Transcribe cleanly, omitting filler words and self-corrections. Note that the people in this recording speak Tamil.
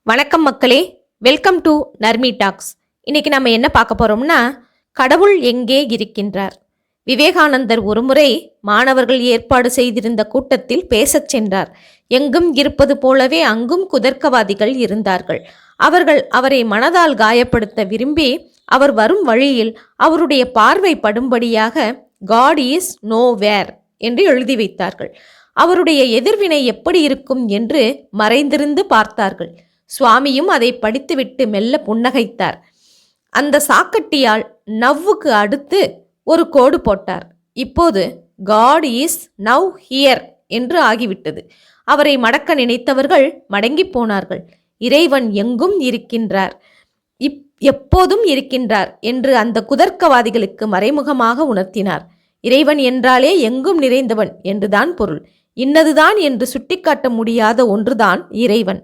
வணக்கம் மக்களே, வெல்கம் டு நர்மி டாக்ஸ். இன்னைக்கு நம்ம என்ன பார்க்க போறோம்னா, கடவுள் எங்கே இருக்கின்றார். விவேகானந்தர் ஒருமுறை மாணவர்கள் ஏற்பாடு செய்திருந்த கூட்டத்தில் பேசச் சென்றார். எங்கும் இருப்பது போலவே அங்கும் குதர்க்கவாதிகள் இருந்தார்கள். அவர்கள் அவரை மனதால் காயப்படுத்த விரும்பி அவர் வரும் வழியில் அவருடைய பார்வை படும்படியாக காட் இஸ் நோவேர் என்று எழுதி வைத்தார்கள். அவருடைய எதிர்வினை எப்படி இருக்கும் என்று மறைந்திருந்து பார்த்தார்கள். சுவாமியும் அதை படித்துவிட்டு மெல்ல புன்னகைத்தார். அந்த சாக்கட்டியால் நவ்வுக்கு அடுத்து ஒரு கோடு போட்டார். இப்போது காட் இஸ் நவ் ஹியர் என்று ஆகிவிட்டது. அவரை மடக்க நினைத்தவர்கள் மடங்கி போனார்கள். இறைவன் எங்கும் இருக்கின்றார், எப்போதும் இருக்கின்றார் என்று அந்த குதர்க்கவாதிகளுக்கு மறைமுகமாக உணர்த்தினார். இறைவன் என்றாலே எங்கும் நிறைந்தவன் என்றுதான் பொருள். இன்னதுதான் என்று சுட்டிக்காட்ட முடியாத ஒன்றுதான் இறைவன்.